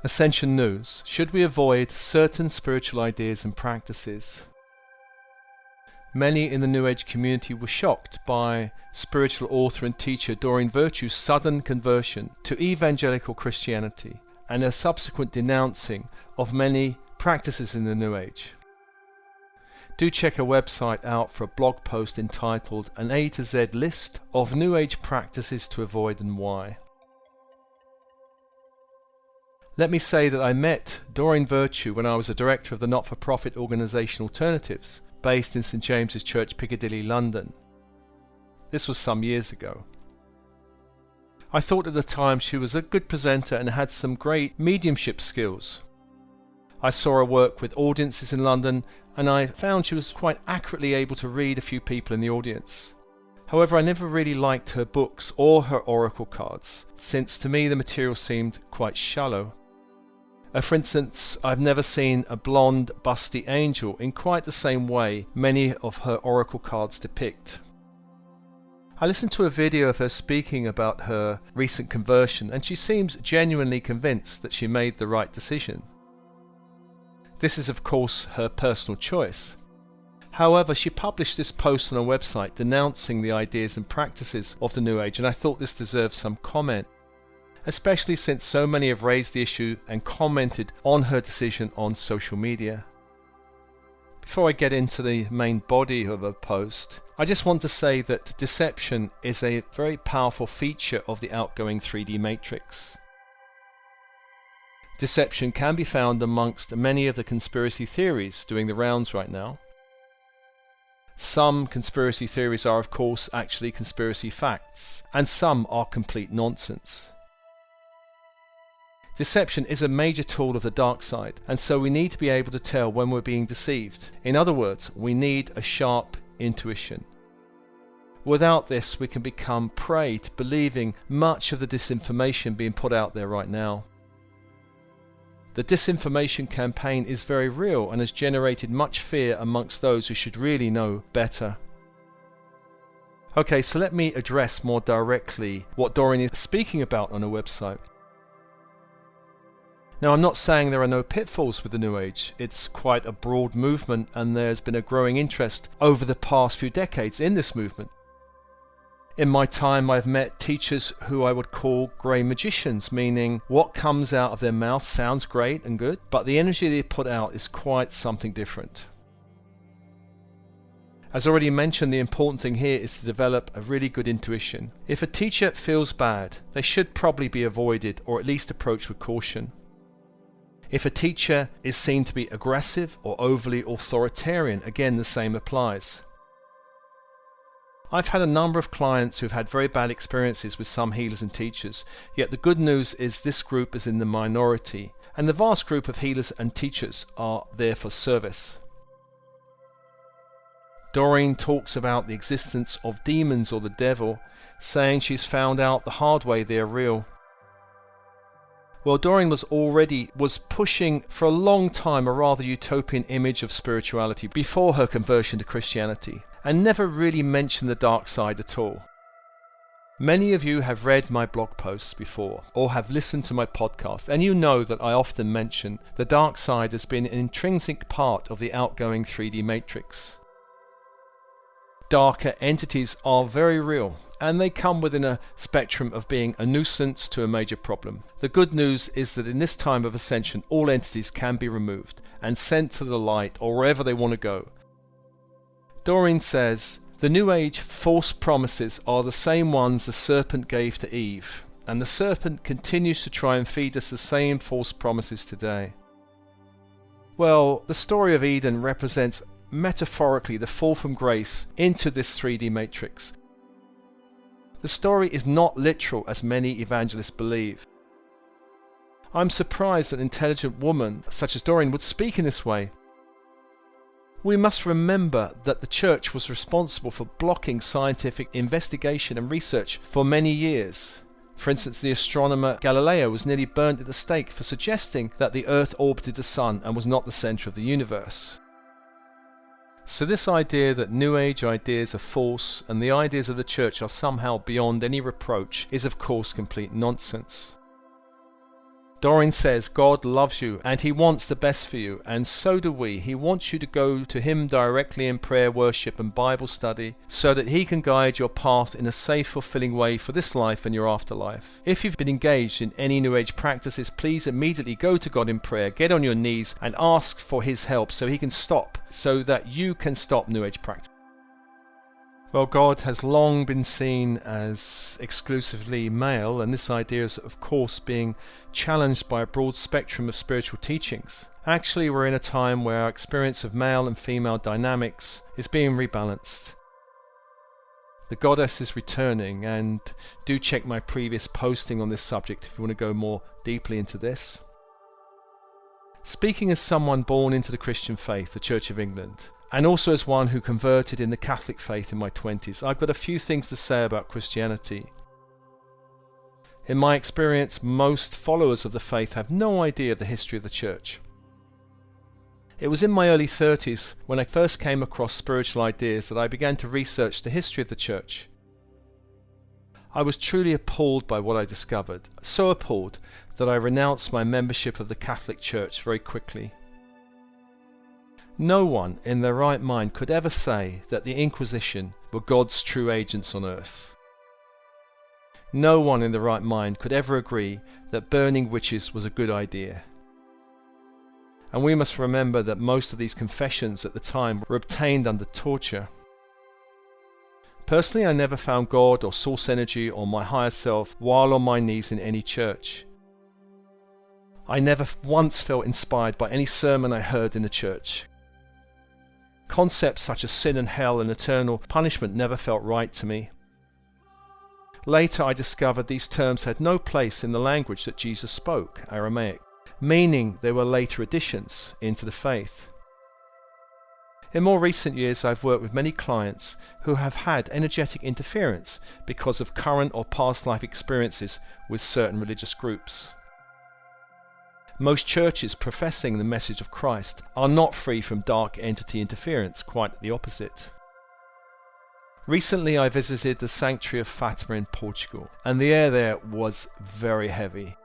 Ascension News. Should we avoid certain spiritual ideas and practices? Many in the New Age community were shocked by spiritual author and teacher Doreen Virtue's sudden conversion to evangelical Christianity and her subsequent denouncing of many practices in the New Age. Do check her website out for a blog post entitled An A to Z List of New Age Practices to Avoid and Why. Let me say that I met Doreen Virtue when I was a director of the not-for-profit organisation Alternatives, based in St James's Church, Piccadilly, London. This was some years ago. I thought at the time she was a good presenter and had some great mediumship skills. I saw her work with audiences in London and I found she was quite accurately able to read a few people in the audience. However, I never really liked her books or her oracle cards, since to me the material seemed quite shallow. For instance, I've never seen a blonde, busty angel in quite the same way many of her oracle cards depict. I listened to a video of her speaking about her recent conversion and she seems genuinely convinced that she made the right decision. This is of course her personal choice. However, she published this post on her website denouncing the ideas and practices of the New Age, and I thought this deserved some comment, especially since so many have raised the issue and commented on her decision on social media. Before I get into the main body of her post, I just want to say that deception is a very powerful feature of the outgoing 3D matrix. Deception can be found amongst many of the conspiracy theories doing the rounds right now. Some conspiracy theories are of course actually conspiracy facts, and some are complete nonsense. Deception is a major tool of the dark side, and so we need to be able to tell when we're being deceived. In other words, we need a sharp intuition. Without this, we can become prey to believing much of the disinformation being put out there right now. The disinformation campaign is very real and has generated much fear amongst those who should really know better. Okay, so let me address more directly what Doreen is speaking about on her website. Now, I'm not saying there are no pitfalls with the New Age. It's quite a broad movement and there's been a growing interest over the past few decades in this movement. In my time, I've met teachers who I would call grey magicians, meaning what comes out of their mouth sounds great and good, but the energy they put out is quite something different. As already mentioned, the important thing here is to develop a really good intuition. If a teacher feels bad, they should probably be avoided or at least approached with caution. If a teacher is seen to be aggressive or overly authoritarian, again the same applies. I've had a number of clients who've had very bad experiences with some healers and teachers, yet the good news is this group is in the minority, and the vast group of healers and teachers are there for service. Doreen talks about the existence of demons or the devil, saying she's found out the hard way they're real. Well, Doreen was pushing for a long time a rather utopian image of spirituality before her conversion to Christianity, and never really mentioned the dark side at all. Many of you have read my blog posts before, or have listened to my podcast, and you know that I often mention the dark side has been an intrinsic part of the outgoing 3D matrix. Darker entities are very real, and they come within a spectrum of being a nuisance to a major problem. The good news is that in this time of ascension, all entities can be removed and sent to the light or wherever they want to go. Doreen says, the New Age false promises are the same ones the serpent gave to Eve, and the serpent continues to try and feed us the same false promises today. Well, the story of Eden represents metaphorically the fall from grace into this 3D matrix. The story is not literal as many evangelists believe. I'm surprised that an intelligent woman such as Doreen would speak in this way. We must remember that the church was responsible for blocking scientific investigation and research for many years. For instance, the astronomer Galileo was nearly burnt at the stake for suggesting that the earth orbited the sun and was not the center of the universe. So this idea that New Age ideas are false and the ideas of the church are somehow beyond any reproach is of course complete nonsense. Doreen says God loves you and He wants the best for you, and so do we. He wants you to go to Him directly in prayer, worship and Bible study so that He can guide your path in a safe, fulfilling way for this life and your afterlife. If you've been engaged in any New Age practices, please immediately go to God in prayer, get on your knees and ask for His help so that you can stop New Age practice. Well, God has long been seen as exclusively male, and this idea is of course being challenged by a broad spectrum of spiritual teachings. Actually, we're in a time where our experience of male and female dynamics is being rebalanced. The goddess is returning, and do check my previous posting on this subject if you want to go more deeply into this. Speaking as someone born into the Christian faith, the Church of England, and also as one who converted in the Catholic faith in my 20s, I've got a few things to say about Christianity. In my experience, most followers of the faith have no idea of the history of the Church. It was in my early 30s when I first came across spiritual ideas that I began to research the history of the Church. I was truly appalled by what I discovered, so appalled that I renounced my membership of the Catholic Church very quickly. No one in their right mind could ever say that the Inquisition were God's true agents on earth. No one in their right mind could ever agree that burning witches was a good idea. And we must remember that most of these confessions at the time were obtained under torture. Personally, I never found God or source energy or my higher self while on my knees in any church. I never once felt inspired by any sermon I heard in the church. Concepts such as sin and hell and eternal punishment never felt right to me. Later I discovered these terms had no place in the language that Jesus spoke, Aramaic, meaning they were later additions into the faith. In more recent years I've worked with many clients who have had energetic interference because of current or past life experiences with certain religious groups. Most churches professing the message of Christ are not free from dark entity interference, quite the opposite. Recently I visited the sanctuary of Fatima in Portugal, and the air there was very heavy.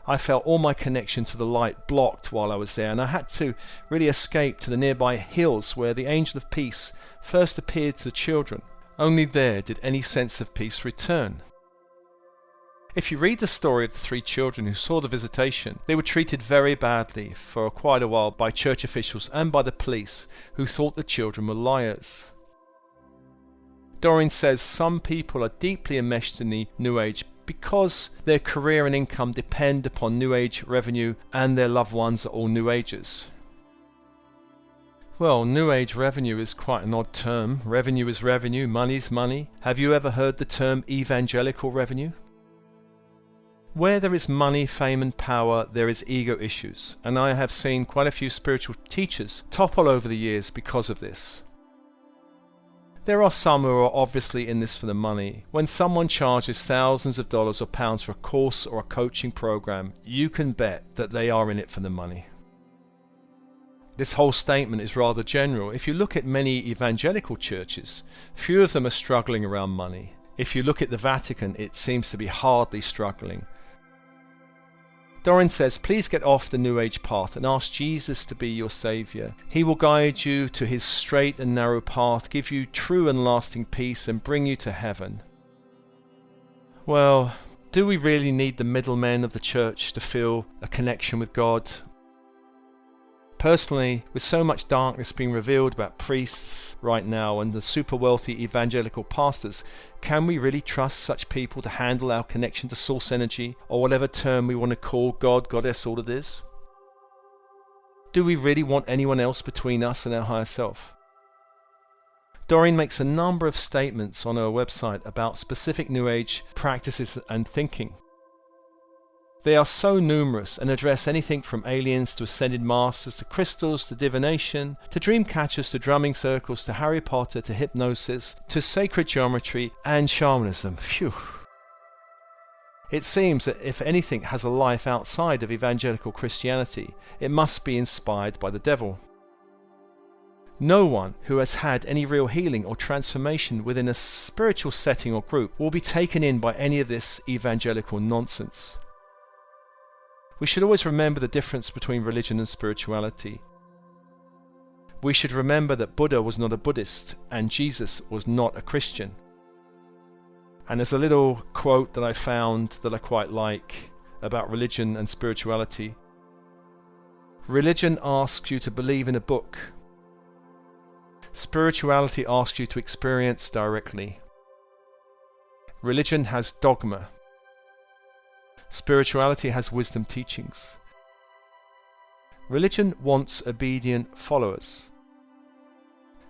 I felt all my connection to the light blocked while I was there, and I had to really escape to the nearby hills where the angel of peace first appeared to the children. Only there did any sense of peace return. If you read the story of the 3 children who saw the visitation, they were treated very badly for quite a while by church officials and by the police, who thought the children were liars. Doreen says some people are deeply enmeshed in the New Age because their career and income depend upon New Age revenue and their loved ones are all New Agers. Well, New Age revenue is quite an odd term. Revenue is revenue, money's money. Have you ever heard the term evangelical revenue? Where there is money, fame and power, there is ego issues, and I have seen quite a few spiritual teachers topple over the years because of this. There are some who are obviously in this for the money. When someone charges thousands of dollars or pounds for a course or a coaching program, you can bet that they are in it for the money. This whole statement is rather general. If you look at many evangelical churches, few of them are struggling around money. If you look at the Vatican, it seems to be hardly struggling. Doreen says, please get off the New Age path and ask Jesus to be your Saviour. He will guide you to His straight and narrow path, give you true and lasting peace and bring you to heaven. Well, do we really need the middlemen of the church to feel a connection with God? Personally, with so much darkness being revealed about priests right now and the super wealthy evangelical pastors, can we really trust such people to handle our connection to source energy, or whatever term we want to call God, Goddess, all it is? Do we really want anyone else between us and our higher self? Doreen makes a number of statements on her website about specific New Age practices and thinking. They are so numerous and address anything from aliens to ascended masters to crystals to divination to dream catchers to drumming circles to Harry Potter to hypnosis to sacred geometry and shamanism. Phew. It seems that if anything has a life outside of evangelical Christianity, it must be inspired by the devil. No one who has had any real healing or transformation within a spiritual setting or group will be taken in by any of this evangelical nonsense. We should always remember the difference between religion and spirituality. We should remember that Buddha was not a Buddhist and Jesus was not a Christian. And there's a little quote that I found that I quite like about religion and spirituality. Religion asks you to believe in a book. Spirituality asks you to experience directly. Religion has dogma. Spirituality has wisdom teachings. Religion wants obedient followers.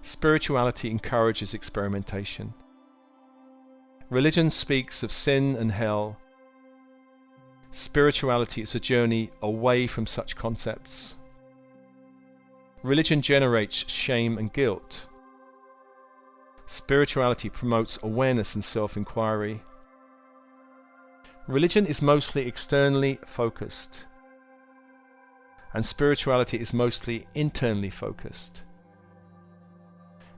Spirituality encourages experimentation. Religion speaks of sin and hell. Spirituality is a journey away from such concepts. Religion generates shame and guilt. Spirituality promotes awareness and self-inquiry. Religion is mostly externally focused, and spirituality is mostly internally focused.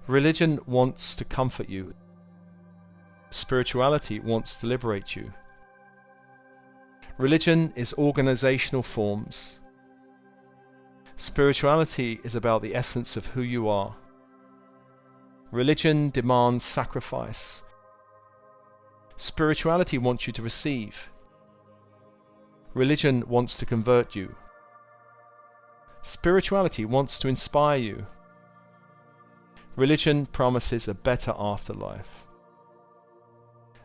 Religion wants to comfort you. Spirituality wants to liberate you. Religion is organizational forms. Spirituality is about the essence of who you are. Religion demands sacrifice. Spirituality wants you to receive. Religion wants to convert you. Spirituality wants to inspire you. Religion promises a better afterlife.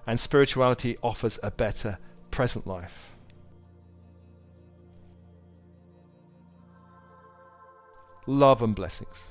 And spirituality offers a better present life. Love and blessings.